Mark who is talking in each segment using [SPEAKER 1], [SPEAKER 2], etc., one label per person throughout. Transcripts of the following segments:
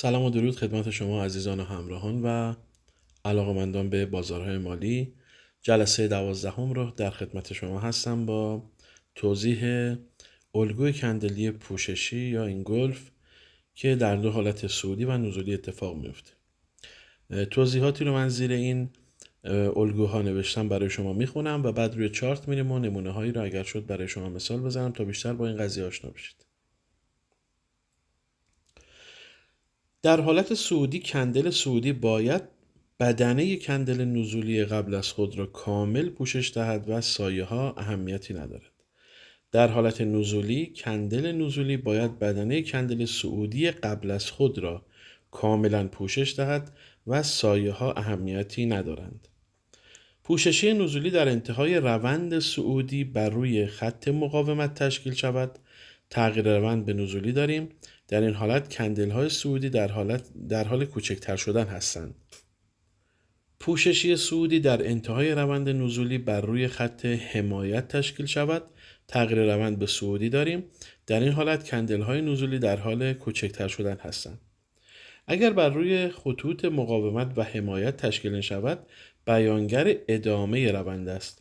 [SPEAKER 1] سلام و درود خدمت شما عزیزان و همراهان و علاقمندان به بازارهای مالی. جلسه 12 رو در خدمت شما هستم با توضیح الگوی کندلی پوششی یا اینگلف که در دو حالت صعودی و نزولی اتفاق میفته. توضیحاتی رو من زیر این الگوها نوشتم برای شما میخونم و بعد روی چارت میریم و نمونه هایی رو اگر شد برای شما مثال بزنم تا بیشتر با این قضیه آشنا بشید. در حالت صعودی کندل صعودی باید بدنه کندل نزولی قبل از خود را کامل پوشش دهد و سایه ها اهمیتی ندارد. در حالت نزولی کندل نزولی باید بدنه کندل صعودی قبل از خود را کاملا پوشش دهد و سایه ها اهمیتی ندارند. پوششی نزولی در انتهای روند صعودی بر روی خط مقاومت تشکیل شود. تغییر روند به نزولی داریم. در این حالت کندل های صعودی در حال کوچکتر شدن هستند. پوششی صعودی در انتهای روند نزولی بر روی خط حمایت تشکیل شود. تغییر روند به صعودی داریم. در این حالت کندل های نزولی در حال کوچکتر شدن هستند. اگر بر روی خطوط مقاومت و حمایت تشکیل شود، بیانگر ادامه روند است.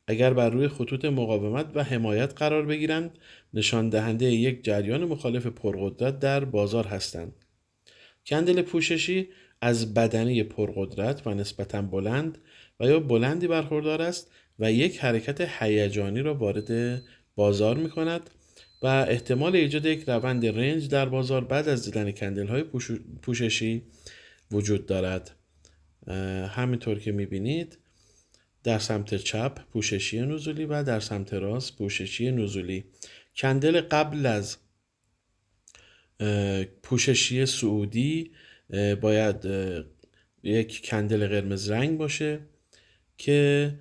[SPEAKER 1] اگر بر روی خطوط مقاومت و حمایت قرار بگیرند، نشان دهنده یک جریان مخالف پرقدرت در بازار هستند. کندل پوششی از بدنه پرقدرت و نسبتاً بلند و یا بلندی برخوردار است و یک حرکت هیجانی را وارد بازار می کند و احتمال ایجاد یک روند رنج در بازار بعد از دیدن کندل های پوششی وجود دارد. همینطور که می بینید در سمت چپ پوششی نزولی و در سمت راست پوششی نزولی. کندل قبل از پوششی صعودی باید یک کندل قرمز رنگ باشه که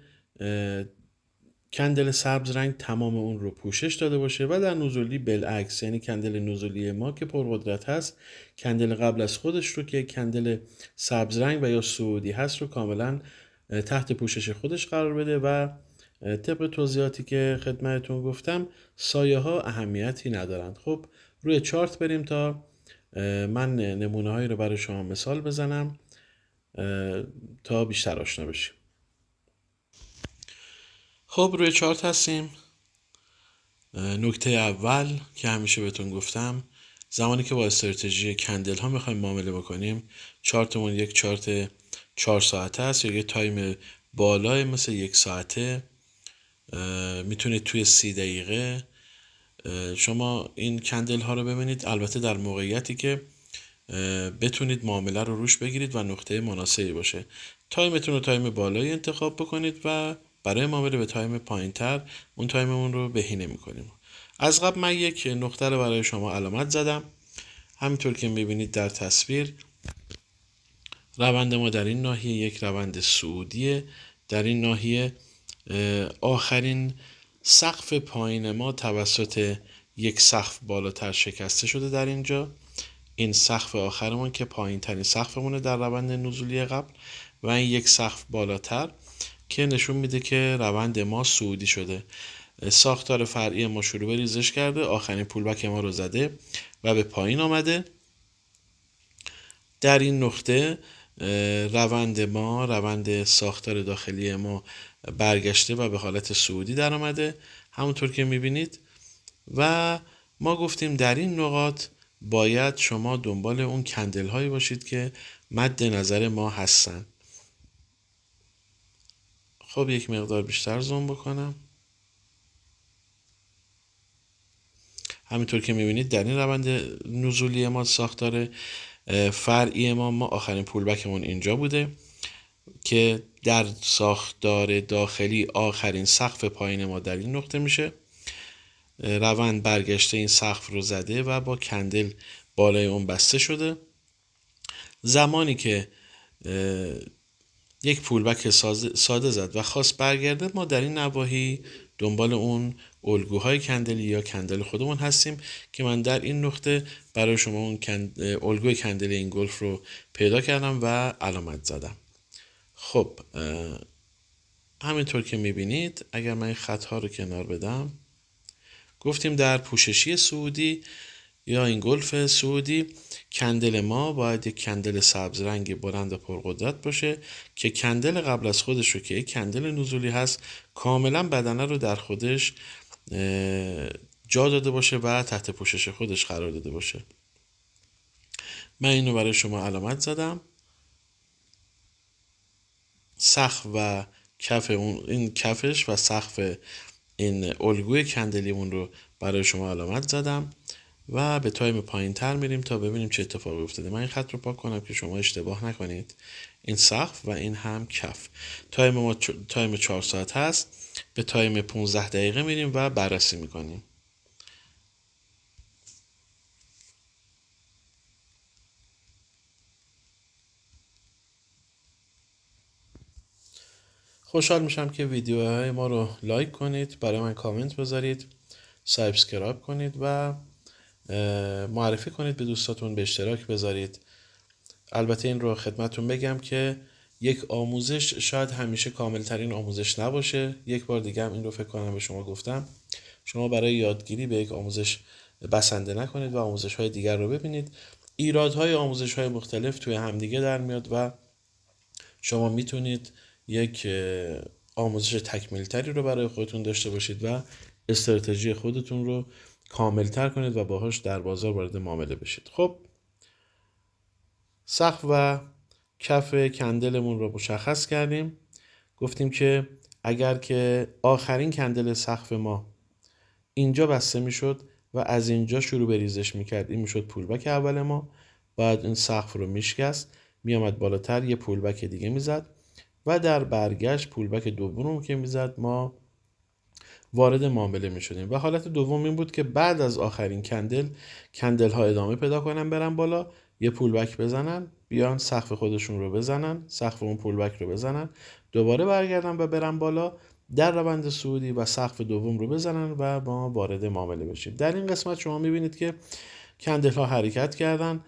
[SPEAKER 1] کندل سبز رنگ تمام اون رو پوشش داده باشه و در نزولی بالعکس، یعنی کندل نزولی ما که پرقدرت هست کندل قبل از خودش رو که کندل سبز رنگ و یا صعودی هست رو کاملا تحت پوشش خودش قرار بده و طبق توضیحاتی که خدمتتون گفتم سایه ها اهمیتی ندارند. خب روی چارت بریم تا من نمونه هایی رو برای شما مثال بزنم تا بیشتر آشنا بشیم. خب روی چارت هستیم. نکته اول که همیشه بهتون گفتم، زمانی که با استراتژی کندل ها میخوایم معامله بکنیم، چارتمون یک چارت 4 ساعته است یا یک تایم بالای مثل 1 ساعته. میتونید توی 30 دقیقه شما این کندل ها رو ببینید، البته در موقعیتی که بتونید معامله رو روش بگیرید و نقطه مناسبی باشه. تایمتون رو تایم بالایی انتخاب بکنید و برای معامله به تایم پایینتر اون تایممون رو بهینه میکنیم. از قبل من یک نقطه رو برای شما علامت زدم. همینطور که میبینید در تصویر روند ما در این ناحیه یک روند صعودیه. در این ناحیه آخرین سقف پایین ما توسط یک سقف بالاتر شکسته شده. در اینجا این سقف آخرمون که پایین ترین سقفمونه در روند نزولی قبل و این یک سقف بالاتر که نشون میده که روند ما صعودی شده. ساختار فرعی ما شروع به ریزش کرده، آخرین پولبک ما رو زده و به پایین آمده. در این نقطه روند ساختار داخلی ما برگشته و به حالت صعودی در آمده همونطور که میبینید و ما گفتیم در این نقاط باید شما دنبال اون کندل هایی باشید که مد نظر ما هستن. خب یک مقدار بیشتر زوم بکنم. همینطور که میبینید در این روند نزولی ما ساختار فرعی ما آخرین پولبکمون اینجا بوده که در ساختار داخلی آخرین سقف پایین ما در این نقطه میشه. روند برگشته این سقف رو زده و با کندل بالای اون بسته شده. زمانی که یک پولبک ساده زد و خواست برگرده، ما در این نواحی دنبال اون الگوهای کندلی یا کندل خودمون هستیم که من در این نقطه برای شما اون الگوی کندل اینگلف رو پیدا کردم و علامت زدم. خب همینطور که میبینید اگر من این خطها رو کنار بدم، گفتیم در پوششی صعودی یا این گلف سعودی، کندل ما باید یک کندل سبز رنگ بلند و پرقدرت باشه که کندل قبل از خودش رو که یک کندل نزولی هست کاملا بدنه رو در خودش جا داده باشه و تحت پوشش خودش قرار داده باشه. من اینو برای شما علامت زدم. سقف و کف این کفش و سقف این الگوی کندلیمون رو برای شما علامت زدم و به تایم پایین تر میریم تا ببینیم چه اتفاقی افتاده. من این خط رو پاک کنم که شما اشتباه نکنید. این سقف و این هم کف. تایم ما تایم 4 ساعت هست. به تایم 15 دقیقه میریم و بررسی میکنیم. خوشحال میشم که ویدیوهای ما رو لایک کنید، برای من کامنت بذارید، سابسکرایب کنید و معرفی کنید به دوستاتون، به اشتراک بذارید. البته این رو خدمتون بگم که یک آموزش شاید همیشه کامل ترین آموزش نباشه. یک بار دیگه هم این رو فکر کنم به شما گفتم. شما برای یادگیری به یک آموزش بسنده نکنید و آموزش های دیگر رو ببینید. ایرادهای آموزش های مختلف توی همدیگه در میاد و شما میتونید یک آموزش تکمیل تری رو برای خودتون داشته باشید و استراتژی خودتون رو کامل تر کنید و باهاش در بازار وارد معامله بشید. خب سقف و کف کندلمون رو مشخص کردیم. گفتیم که اگر که آخرین کندل سقف ما اینجا بسته میشد و از اینجا شروع به ریزش میکرد، این میشد پولبک اول ما. باید این سقف رو میشکست، میامد بالاتر، یه پولبک دیگه میزد و در برگشت پولبک دوم که میزد ما وارد معامله میشدیم. و حالت دوم این بود که بعد از آخرین کندل ها ادامه پیدا کنن، برن بالا، یه پولبک بزنن، بیان سقف خودشون رو بزنن، سقف اون پولبک رو بزنن، دوباره برگردن و برن بالا در روند صعودی و سقف دوم رو بزنن و ما وارد معامله بشیم. در این قسمت شما میبینید که کندل ها حرکت کردن.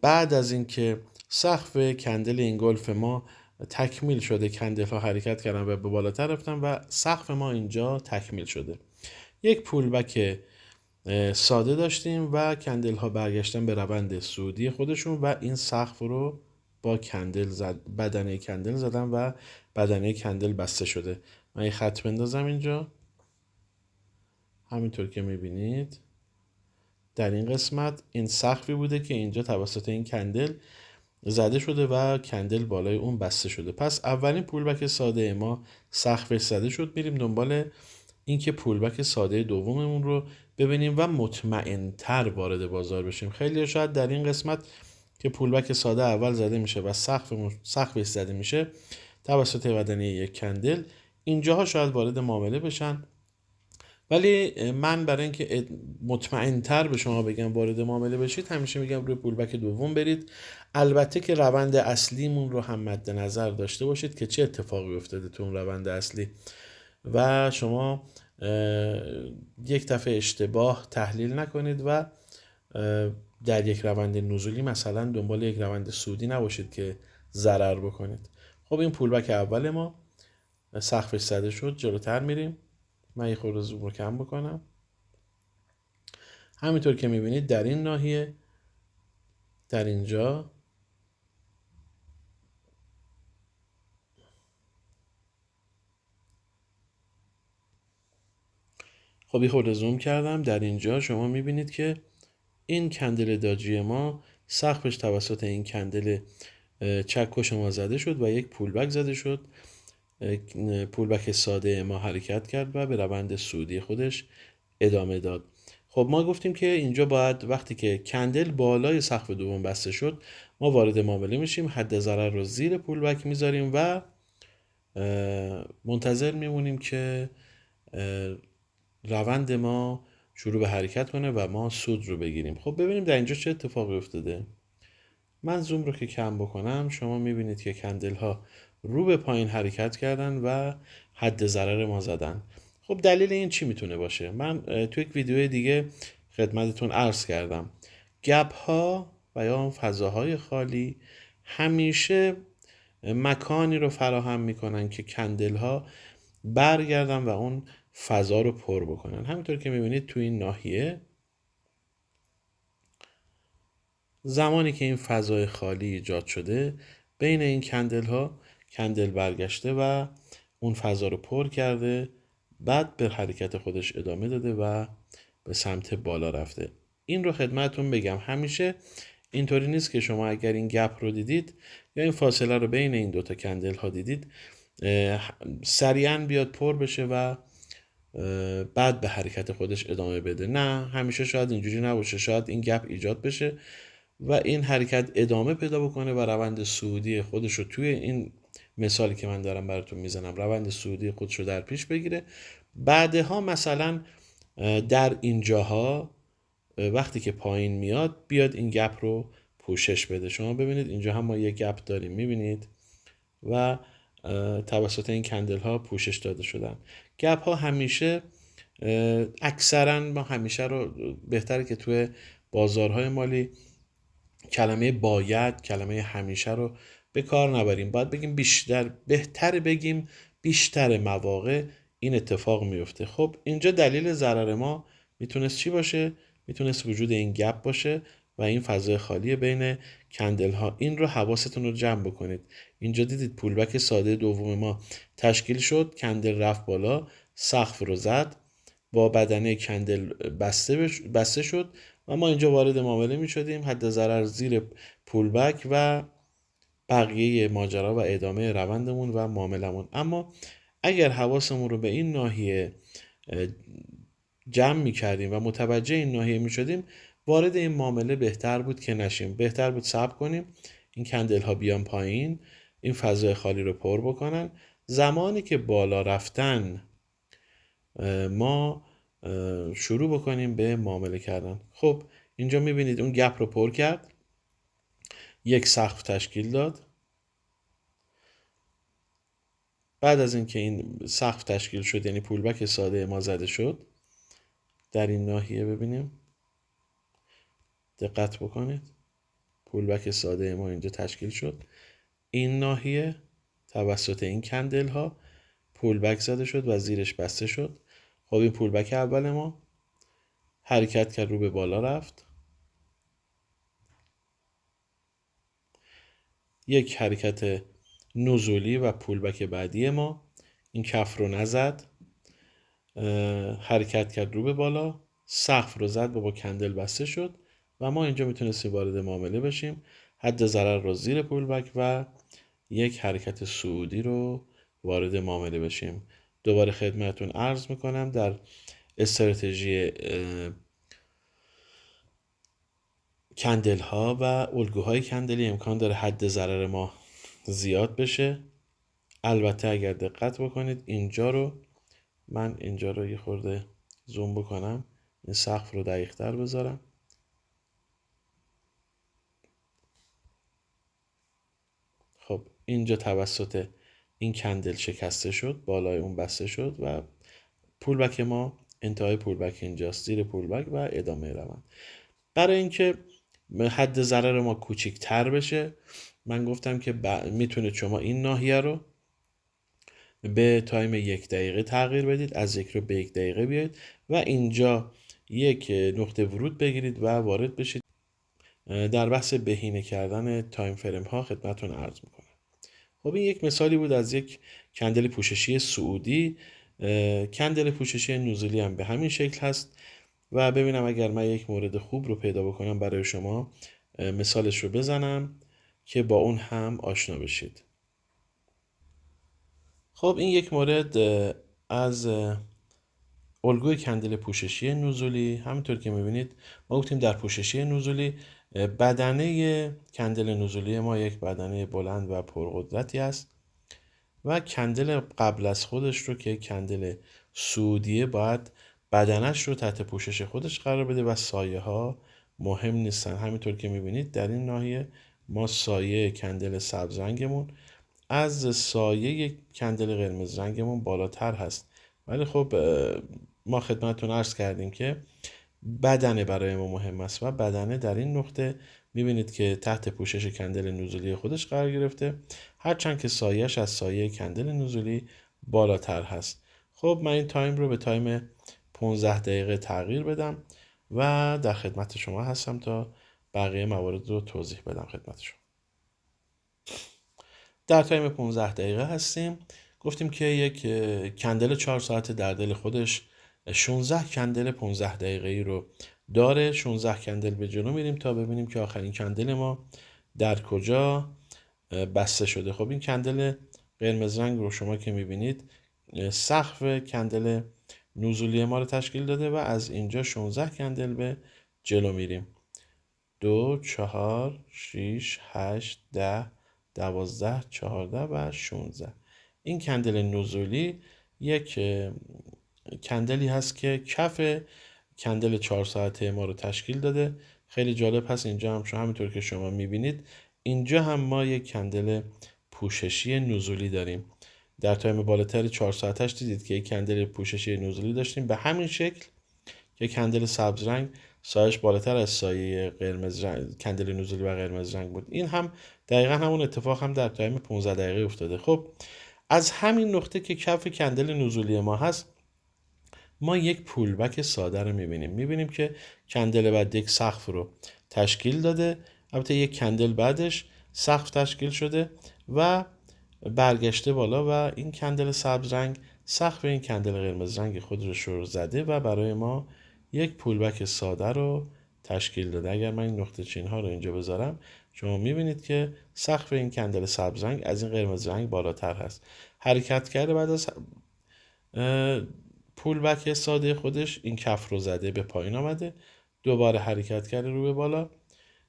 [SPEAKER 1] بعد از اینکه سقف کندل این گلف ما تکمیل شده، کندل ها حرکت کردن و به بالاتر رفتن و سقف ما اینجا تکمیل شده. یک پولبک ساده داشتیم و کندل ها برگشتن به روند صعودی خودشون و این سقف رو با بدنه کندل زدن و بدنه کندل بسته شده. من یه خط بندازم اینجا. همینطور که میبینید در این قسمت این سقفی بوده که اینجا توسط این کندل زده شده و کندل بالای اون بسته شده. پس اولین پولبک ساده ما سقفش زده شد. میریم دنبال این که پولبک ساده دوممون رو ببینیم و مطمئن‌تر وارد بازار بشیم. خیلی شاید در این قسمت که پولبک ساده اول زده میشه و سقفش زده میشه توسط بدنه یک کندل، اینجاها شاید وارد معامله بشن. ولی من برای اینکه مطمئن‌تر به شما بگم وارد معامله بشید، همیشه میگم روی پولبک دوم برید. البته که روند اصلیمون رو هم مد نظر داشته باشید که چه اتفاقی افتاده تو اون روند اصلی و شما یک دفعه اشتباه تحلیل نکنید و در یک روند نزولی مثلا دنبال یک روند صعودی نباشید که ضرر بکنید. خب این پولبک اول ما سقفش زده شد. جلوتر میریم. من یه خورده زوم رو کم بکنم. همینطور که میبینید در این ناحیه، در اینجا خب یه خورده زوم کردم. در اینجا شما میبینید که این کندل داجی ما سقفش توسط این کندل چکش ما زده شد و یک پولبک زده شد. پولبک ساده ما حرکت کرد و به روند صعودی خودش ادامه داد. خب ما گفتیم که اینجا باید وقتی که کندل بالای سقف دوم بسته شد ما وارد معامله میشیم. حد ضرر رو زیر پولبک میذاریم و منتظر میمونیم که روند ما شروع به حرکت کنه و ما سود رو بگیریم. خب ببینیم در اینجا چه اتفاقی افتاده. من زوم رو که کم بکنم شما میبینید که کندل ها رو به پایین حرکت کردن و حد ضرر ما زدن. خب دلیل این چی میتونه باشه؟ من تو یک ویدیو دیگه خدمتتون عرض کردم گپ ها و یا فضاهای خالی همیشه مکانی رو فراهم میکنن که کندل ها برگردن و اون فضا رو پر بکنن. همینطور که میبینید تو این ناحیه زمانی که این فضای خالی ایجاد شده بین این کندل ها، کندل برگشته و اون فضا رو پر کرده، بعد به حرکت خودش ادامه داده و به سمت بالا رفته. این رو خدمتتون بگم همیشه اینطوری نیست که شما اگر این گپ رو دیدید یا این فاصله رو بین این دوتا کندل ها دیدید سریعا بیاد پر بشه و بعد به حرکت خودش ادامه بده. نه، همیشه شاید اینجوری نباشه. شاید این گپ ایجاد بشه و این حرکت ادامه پیدا بکنه و روند صعودی خودش رو توی این مثالی که من دارم براتون میزنم روند صعودی خودش رو در پیش بگیره. بعدها مثلا در اینجاها وقتی که پایین میاد بیاد این گپ رو پوشش بده. شما ببینید اینجا هم ما یه گپ داریم، میبینید، و توسط این کندل ها پوشش داده شدن. گپ ها همیشه اکثرا ما همیشه رو بهتره که توی بازارهای مالی کلمه باید، کلمه همیشه رو به کار نبریم. باید بگیم بیشتر، بهتر بگیم بیشتر مواقع این اتفاق میفته. خب اینجا دلیل ضرر ما میتونست چی باشه؟ میتونست وجود این گپ باشه و این فضای خالی بین کندل ها. این رو حواستون رو جمع بکنید. اینجا دیدید پولبک ساده دوم ما تشکیل شد، کندل رفت بالا، سقف رو زد، با بدنه کندل بسته شد و ما اینجا وارد معامله می شدیم. حد ضرر زیر پولبک و بقیه ماجرا و ادامه روندمون و معاملمون. اما اگر حواسمون رو به این ناحیه جمع می کردیم و متوجه این ناحیه می شدیم، وارد این معامله بهتر بود که نشیم. بهتر بود صبر کنیم این کندل ها بیان پایین، این فضای خالی رو پر بکنن. زمانی که بالا رفتن ما شروع بکنیم به معامله کردن. خب اینجا میبینید اون گپ رو پر کرد، یک سقف تشکیل داد. بعد از اینکه این سقف تشکیل شد، یعنی پولبک ساده ما زده شد، در این ناحیه ببینیم، دقت بکنید، پولبک ساده ما اینجا تشکیل شد. این ناحیه توسط این کندل ها پولبک زده شد و زیرش بسته شد. خب این پولبک اول ما حرکت کرد، رو به بالا رفت. یک حرکت نزولی و پولبک بعدی ما، این کف رو نزد، حرکت کرد رو به بالا، سقف رو زد و با کندل بسته شد و ما اینجا میتونستیم وارد معامله بشیم. حد ضرر رو زیر پولبک و یک حرکت صعودی رو وارد معامله بشیم. دوباره خدمتون عرض میکنم در استراتژی کندل ها و الگوهای کندلی امکان داره حد ضرر ما زیاد بشه. البته اگر دقت بکنید اینجا رو، من اینجا رو یه خورده زوم بکنم، این سقف رو دقیق‌تر بذارم. خب اینجا توسط این کندل شکسته شد، بالای اون بسته شد و پولبک ما، انتهای پولبک اینجاست، زیر پولبک و ادامه روند. برای اینکه حد ضرر ما کوچیک‌تر بشه، من گفتم که میتونید شما این ناحیه رو به تایم 1 دقیقه تغییر بدید، از 1 رو به 1 دقیقه بیایید و اینجا یک نقطه ورود بگیرید و وارد بشید. در بحث بهینه کردن تایم فریم ها خدمتتون عرض میکنم. خب این یک مثالی بود از یک کندل پوششی صعودی. کندل پوششی نزولی هم به همین شکل هست و ببینم اگر من یک مورد خوب رو پیدا بکنم برای شما مثالش رو بزنم که با اون هم آشنا بشید. خب این یک مورد از الگوی کندل پوششی نزولی. همینطور که میبینید ما گفتیم در پوششی نزولی بدنه کندل نزولی ما یک بدنه بلند و پرقدرتی است و کندل قبل از خودش رو که کندل صعودیه باید بدنش رو تحت پوشش خودش قرار بده و سایه ها مهم نیستن. همینطور که میبینید در این ناحیه ما سایه کندل سبز رنگمون از سایه کندل قرمز رنگمون بالاتر هست، ولی خب ما خدمتتون عرض کردیم که بدنه برای ما مهم است و بدنه در این نقطه میبینید که تحت پوشش کندل نزولی خودش قرار گرفته، هرچند که سایه‌اش از سایه کندل نزولی بالاتر هست. خب من این تایم رو به تایم 15 دقیقه تغییر بدم و در خدمت شما هستم تا بقیه موارد رو توضیح بدم خدمتشون. در تایم 15 دقیقه هستیم. گفتیم که یک کندل 4 ساعت در دل خودش 16 کندل 15 دقیقه‌ای رو داره. 16 کندل به جلو میریم تا ببینیم که آخرین کندل ما در کجا بسته شده. خب این کندل قرمز رنگ رو شما که میبینید سقف کندل نزولی ما رو تشکیل داده و از اینجا 16 کندل به جلو میریم. 2 4 6 8 10 12 14 و 16. این کندل نزولی یک کندلی هست که کف کندل 4 ساعته ما رو تشکیل داده. خیلی جالب هست. اینجا هم همینطور که شما میبینید اینجا هم ما یک کندل پوششی نزولی داریم. در تایم بالاتر 4 ساعتش دیدید که یک کندل پوششی نزولی داشتیم به همین شکل که کندل سبز رنگ سایش بالاتر از سایه قرمز رنگ کندل نزولی و قرمز رنگ بود. این هم دقیقا همون اتفاق هم در تایم 15 دقیقه افتاده. خب از همین نقطه که کف کندل نزولی ما هست ما یک پولبک ساده رو میبینیم که کندل بعد یک سقف رو تشکیل داده. البته یک کندل بعدش سقف تشکیل شده و برگشته بالا و این کندل سبز رنگ سقف این کندل قرمز رنگ خودش رو زده و برای ما یک پولبک ساده رو تشکیل داده. اگر من این نقطه چین ها رو اینجا بذارم شما میبینید که سقف این کندل سبز رنگ از این قرمز رنگ بالاتر هست. حرکت کرده بعد از پولبک ساده خودش این کف رو زده به پایین آمده، دوباره حرکت کرده رو به بالا.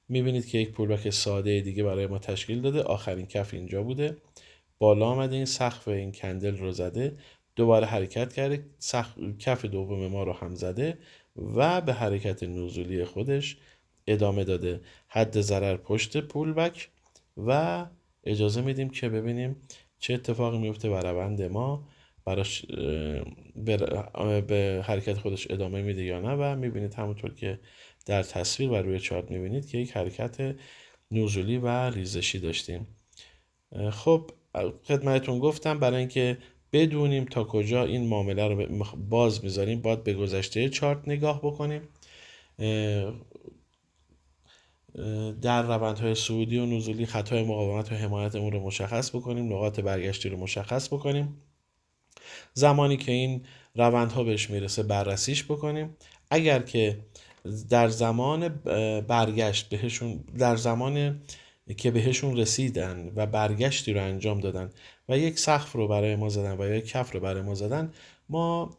[SPEAKER 1] میبینید که یک پولبک ساده دیگه برای ما تشکیل داده. آخرین کف اینجا بوده، بالا آمده این سقف این کندل رو زده، دوباره حرکت کرده کف دوم ما رو هم زده و به حرکت نزولی خودش ادامه داده. حد ضرر پشت پولبک و اجازه میدیم که ببینیم چه اتفاقی میفته و روند ما براش به حرکت خودش ادامه میده یا نه. و میبینید همونطور که در تصویر و روی چارت میبینید که یک حرکت نزولی و ریزشی داشتیم. خب خدمتتون گفتم برای اینکه بدونیم تا کجا این معامله رو باز میذاریم باید به گذشته چارت نگاه بکنیم. در روندهای صعودی و نزولی خطای مقاومت و حمایتمون رو مشخص بکنیم، نقاط برگشتی رو مشخص بکنیم، زمانی که این روندها بهش میرسه بررسیش بکنیم. اگر که در زمان برگشت بهشون در زمان که بهشون رسیدن و برگشتی رو انجام دادن و یک سقف رو برای ما زدن و یک کف رو برای ما زدن ما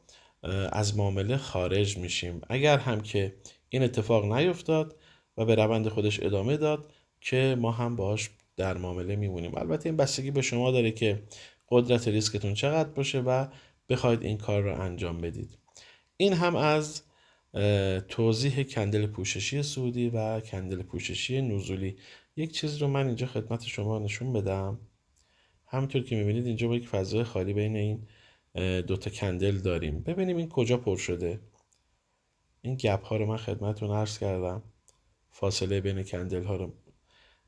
[SPEAKER 1] از معامله خارج میشیم. اگر هم که این اتفاق نیفتاد و به روند خودش ادامه داد که ما هم باهاش در معامله میمونیم. البته این بستگی به شما داره که قدرت ریسکتون چقدر باشه و بخواید این کار رو انجام بدید. این هم از توضیح کندل پوششی صعودی و کندل پوششی نزولی. یک چیز رو من اینجا خدمت شما نشون بدم. همونطور که میبینید اینجا با یک فضای خالی بین این دوتا کندل داریم. ببینیم این کجا پر شده. این گپ ها رو من خدمتتون عرض کردم، فاصله بین کندل ها رو،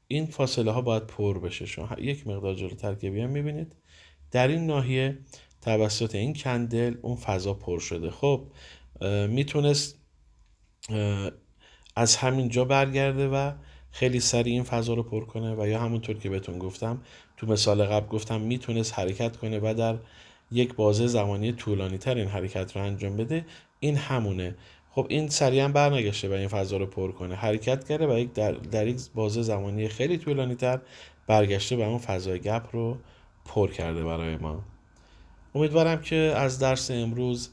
[SPEAKER 1] این فاصله ها باید پر بشه. شما یک مقدار جلوتر که بیان میبینید در این ناحیه توسط این کندل اون فضا پر شده. خب میتونست از همین جا برگرده و خیلی سریع این فضا رو پر کنه و یا همونطور که بهتون گفتم تو مثال قبل گفتم میتونست حرکت کنه و در یک بازه زمانی طولانی تر این حرکت رو انجام بده. این همونه. خب این سریعا برنگشته و این فضا رو پر کنه، حرکت کرده و در یک بازه زمانی خیلی طولانی تر برگشته و اون فضای گپ رو پر کرده برای ما. امیدوارم که از درس امروز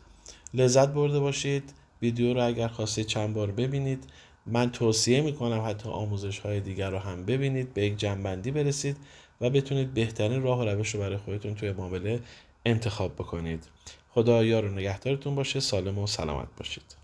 [SPEAKER 1] لذت برده باشید. ویدیو رو اگر خواستید چند بار ببینید. من توصیه میکنم حتی آموزش های دیگر رو هم ببینید، به یک جمع‌بندی برسید و بتونید بهترین راه و روش رو برای خودتون توی معامله انتخاب بکنید. خدا یار و نگهدارتون باشه. سالم و سلامت باشید.